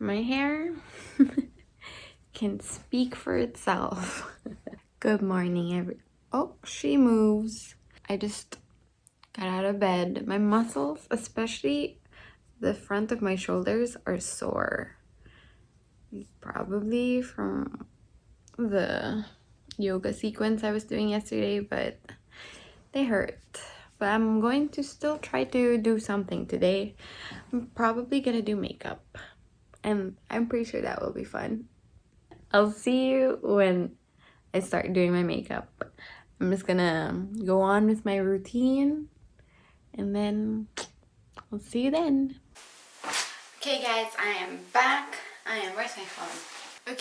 My hair can speak for itself. Good morning, oh, she moves. I just got out of bed. My muscles, especially the front of my shoulders, are sore. Probably from the yoga sequence I was doing yesterday, but they hurt. But I'm going to still try to do something today. I'm probably gonna do makeup, and I'm pretty sure that will be fun. I'll see you when I start doing my makeup. I'm just gonna go on with my routine, and then I'll see you then. Okay guys, I am back. Where's my phone?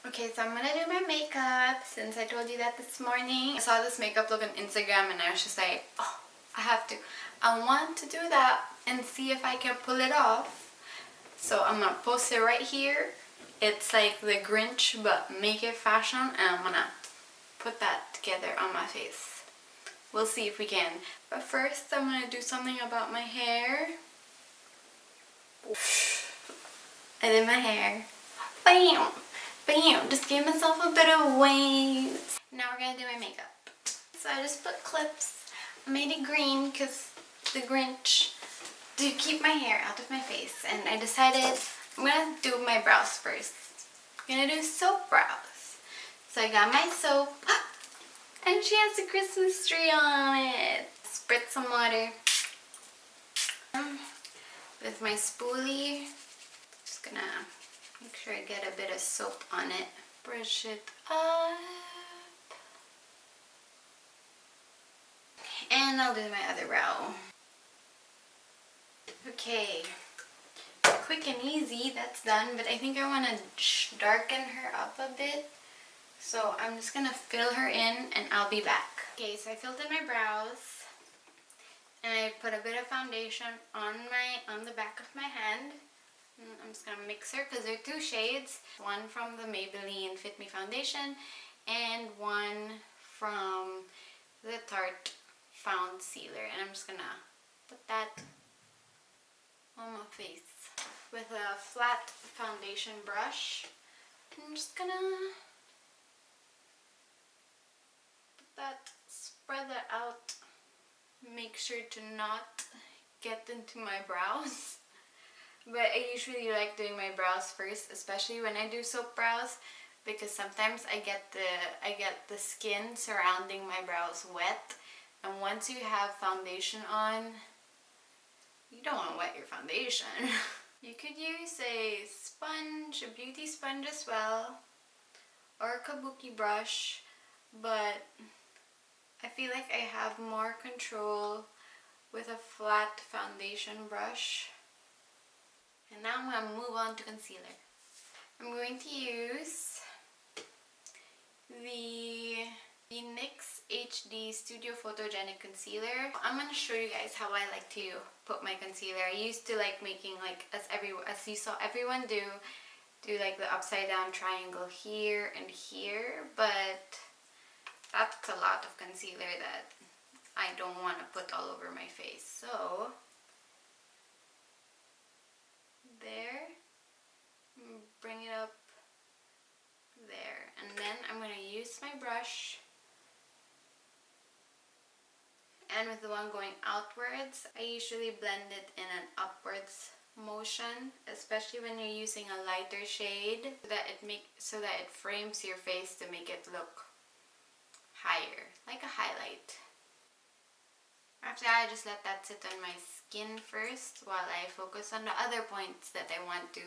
Okay, so I'm gonna do my makeup since I told you that this morning. I saw this makeup look on Instagram and I was just like, oh, I want to do that and see if I can pull it off. So I'm gonna post it right here. It's like the Grinch but make it fashion, and I'm gonna put that together on my face. We'll see if we can. But first I'm gonna do something about my hair. I did my hair. Bam! Bam! Just gave myself a bit of waves. Now we're gonna do my makeup. So I just put clips. I made it green because the Grinch, to keep my hair out of my face. And I decided I'm gonna do my brows first. I'm gonna do soap brows. So I got my soap. And she has a Christmas tree on it. Spritz some water. With my spoolie. Just gonna make sure I get a bit of soap on it. Brush it up. And I'll do my other brow. Okay. Quick and easy, that's done. But I think I want to darken her up a bit. So I'm just gonna fill her in and I'll be back. Okay, so I filled in my brows. And I put a bit of foundation on the back of my hand. I'm just gonna mix her because there are two shades. One from the Maybelline Fit Me foundation and one from the Tarte Found Sealer. And I'm just gonna put that on my face with a flat foundation brush. And I'm just gonna put that, spread that out. Make sure to not get into my brows. But I usually like doing my brows first, especially when I do soap brows, because sometimes I get the skin surrounding my brows wet, and once you have foundation on, you don't want to wet your foundation. You could use a sponge, a beauty sponge as well, or a kabuki brush, but I feel like I have more control with a flat foundation brush. And now I'm going to move on to concealer. I'm going to use the NYX HD Studio Photogenic Concealer. I'm going to show you guys how I like to put my concealer. I used to like making, like, as you saw everyone do like the upside down triangle here and here, but that's a lot of concealer that I don't want to put all over my face. So there, bring it up there, and then I'm going to use my brush, and with the one going outwards, I usually blend it in an upwards motion, especially when you're using a lighter shade, so that it frames your face to make it look higher, like a highlight. After that, I just let that sit on my skin first while I focus on the other points that I want to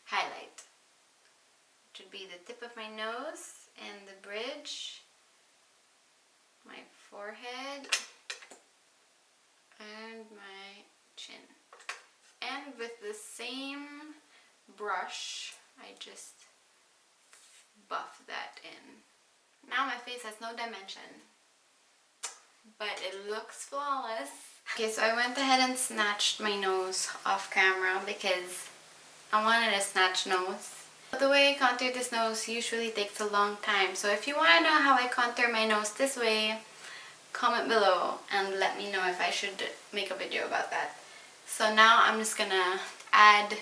highlight. Which would be the tip of my nose and the bridge, my forehead, and my chin. And with the same brush, I just buff that in. Now my face has no dimension, but it looks flawless. Okay, so I went ahead and snatched my nose off camera because I wanted a snatch nose. But the way I contour this nose usually takes a long time. So if you want to know how I contour my nose this way, comment below and let me know if I should make a video about that. So now I'm just gonna add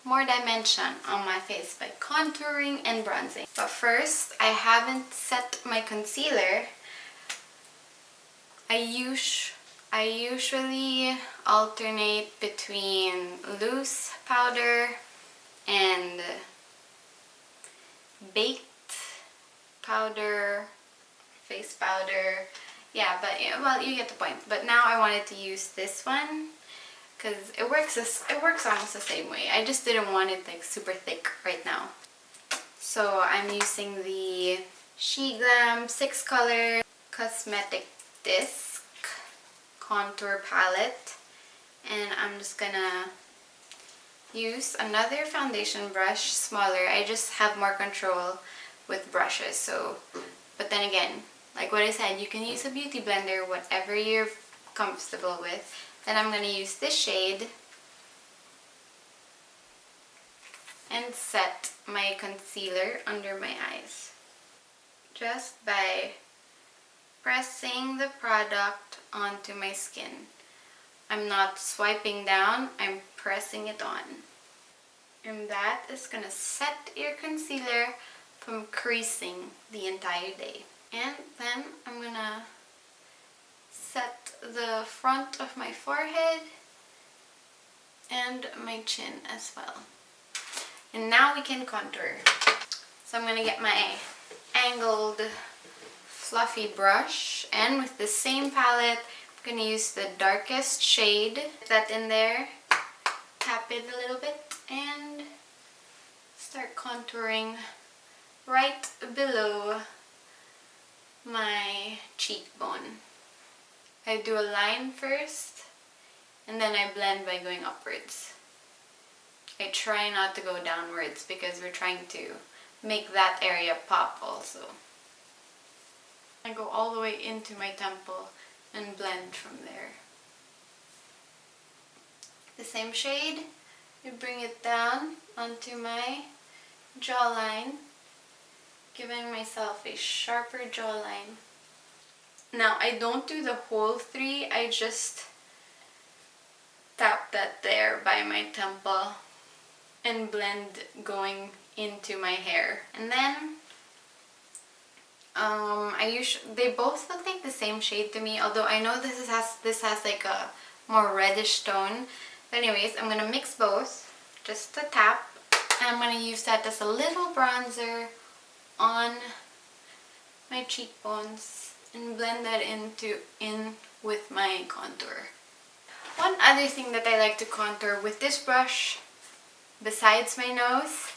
more dimension on my face by contouring and bronzing. But first, I haven't set my concealer. I usually alternate between loose powder and baked powder, face powder. Yeah, but well, you get the point. But now I wanted to use this one because it works almost the same way. I just didn't want it like super thick right now. So I'm using the She Glam 6 Color Cosmetic Disc Contour Palette, and I'm just gonna use another foundation brush, smaller. I just have more control with brushes. So, but then again, like what I said, you can use a beauty blender, whatever you're comfortable with. Then I'm gonna use this shade and set my concealer under my eyes just by pressing the product onto my skin. I'm not swiping down, I'm pressing it on. And that is gonna set your concealer from creasing the entire day. And then I'm gonna set the front of my forehead and my chin as well. And now we can contour. So I'm gonna get my angled fluffy brush, and with the same palette, I'm gonna use the darkest shade. Put that in there, tap it a little bit, and start contouring right below my cheekbone. I do a line first, and then I blend by going upwards. I try not to go downwards because we're trying to make that area pop also. I go all the way into my temple and blend from there. The same shade, I bring it down onto my jawline, giving myself a sharper jawline. Now I don't do the whole 3, I just tap that there by my temple and blend going into my hair. And then they both look like the same shade to me, although I know this has like a more reddish tone. But anyways, I'm gonna mix both, just a tap, and I'm gonna use that as a little bronzer on my cheekbones and blend that in with my contour. One other thing that I like to contour with this brush, besides my nose,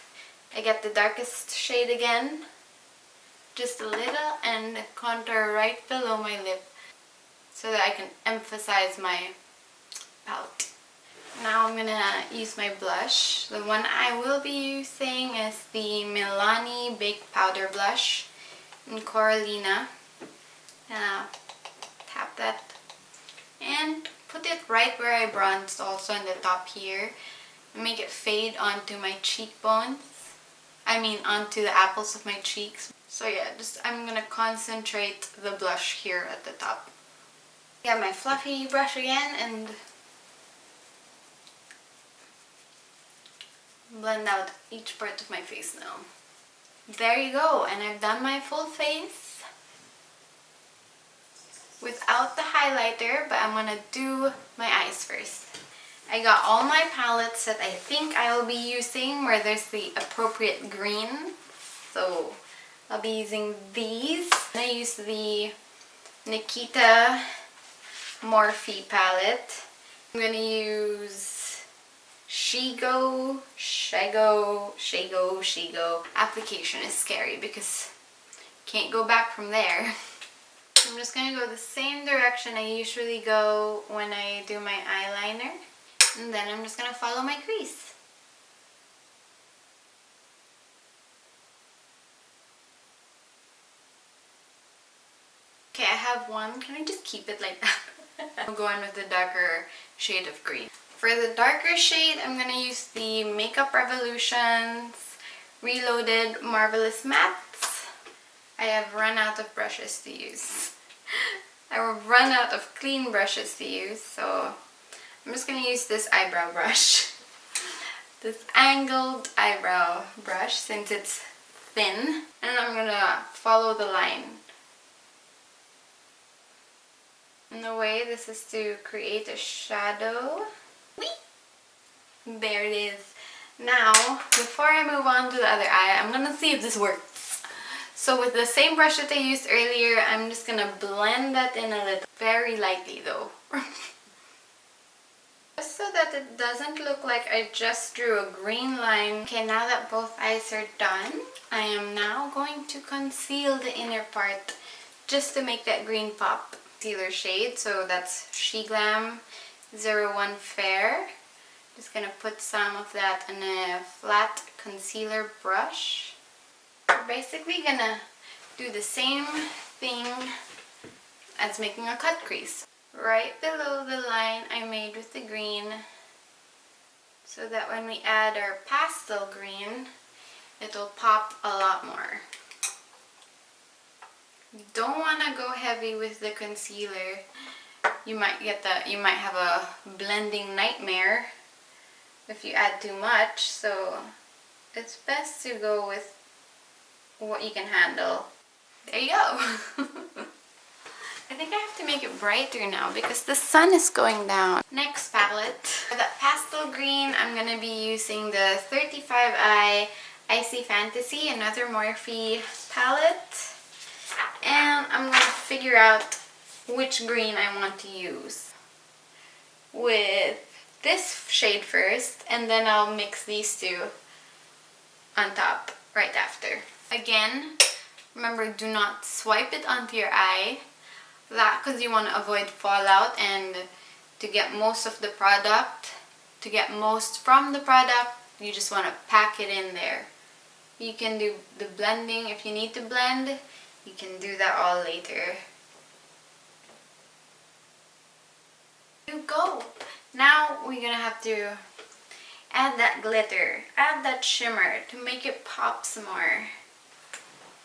I get the darkest shade again, just a little, and contour right below my lip so that I can emphasize my palette. Now I'm gonna use my blush. The one I will be using is the Milani Baked Powder Blush in Coralina. Tap that and put it right where I bronzed, also in the top here. Make it fade onto my cheekbones. Onto the apples of my cheeks. So yeah, I'm gonna concentrate the blush here at the top. Got my fluffy brush again and blend out each part of my face now. There you go, and I've done my full face without the highlighter, but I'm gonna do my eyes first. I got all my palettes that I think I will be using where there's the appropriate green. So I'll be using these. I use the Nikita Morphe palette. I'm gonna use Shigo. Application is scary because can't go back from there. I'm just gonna go the same direction I usually go when I do my eyeliner. And then I'm just gonna follow my crease. Okay, I have one. Can I just keep it like that? I'll go in with the darker shade of green. For the darker shade, I'm gonna use the Makeup Revolution's Reloaded Marvelous Mattes. I have run out of brushes to use. I have run out of clean brushes to use, so I'm just gonna use this eyebrow brush. this angled eyebrow brush since it's thin, and I'm gonna follow the line. In a way, this is to create a shadow. Whee! There it is. Now, before I move on to the other eye, I'm gonna see if this works. So with the same brush that I used earlier, I'm just gonna blend that in a little. Very lightly though. Just so that it doesn't look like I just drew a green line. Okay, now that both eyes are done, I am now going to conceal the inner part just to make that green pop. Concealer shade, so that's She Glam 01 Fair. Just gonna put some of that in a flat concealer brush. We're basically gonna do the same thing as making a cut crease. Right below the line I made with the green, so that when we add our pastel green, it'll pop a lot more. You don't want to go heavy with the concealer. You might have a blending nightmare if you add too much, so it's best to go with what you can handle. There you go. I think I have to make it brighter now because the sun is going down. Next palette. For that pastel green, I'm going to be using the 35i Icy Fantasy, another Morphe palette. And I'm going to figure out which green I want to use with this shade first, and then I'll mix these two on top right after. Again, remember, do not swipe it onto your eye. That because you want to avoid fallout, and to get most of the product, to get most from the product, you just want to pack it in there. You can do the blending if you need to blend. You can do that all later. You go. Now we're gonna have to add that glitter, add that shimmer to make it pop some more.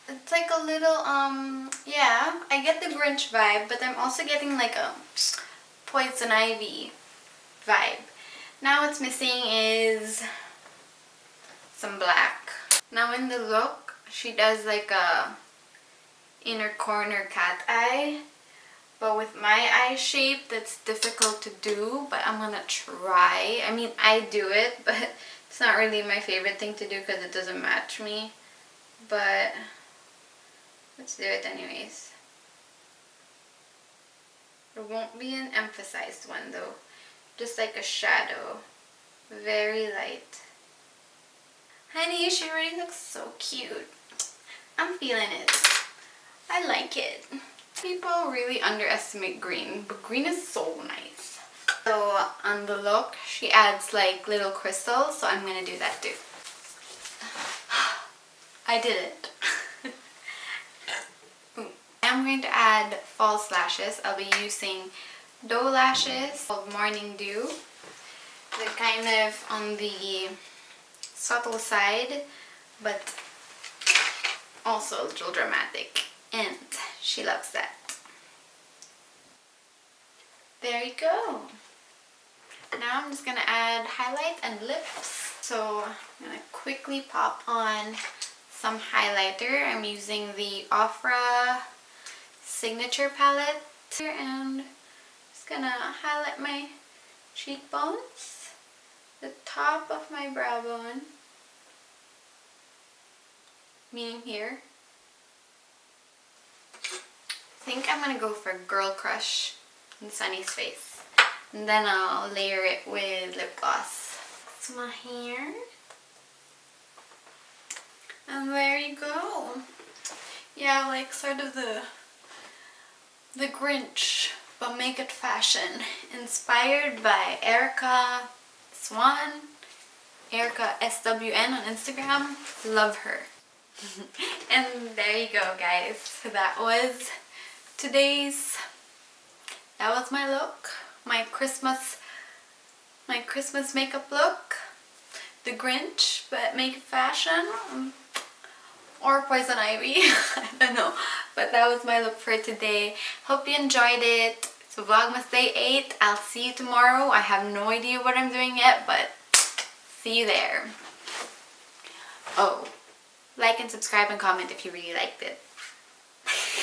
It's like a little, yeah, I get the Grinch vibe, but I'm also getting like a Poison Ivy vibe. Now what's missing is some black. Now in the look, she does like a inner corner cat eye, but with my eye shape, that's difficult to do, but I'm gonna try. I mean, I do it, but it's not really my favorite thing to do because it doesn't match me, but let's do it anyways. It won't be an emphasized one though, just like a shadow, very light. Honey, she already looks so cute. I'm feeling it. I like it. People really underestimate green, but green is so nice. So on the look, she adds like little crystals, so I'm gonna do that too. I did it. I'm going to add false lashes. I'll be using doe lashes called Morning Dew. They're kind of on the subtle side, but also a little dramatic, and she loves that. There you go. Now I'm just gonna add highlight and lips. So I'm gonna quickly pop on some highlighter. I'm using the Ofra Signature palette, and just gonna highlight my cheekbones, the top of my brow bone, meaning here. I think I'm gonna go for Girl Crush in Sunny's face, and then I'll layer it with lip gloss. That's my hair, and there you go. Yeah, like sort of the Grinch, but make it fashion. Inspired by Erica Swan, Erica SWN on Instagram. Love her. And there you go, guys. That was my look. My Christmas makeup look. The Grinch, but make it fashion. Or Poison Ivy. I don't know. But that was my look for today. Hope you enjoyed it. So Vlogmas Day 8. I'll see you tomorrow. I have no idea what I'm doing yet, but See you there. Oh, like and subscribe and comment if you really liked it.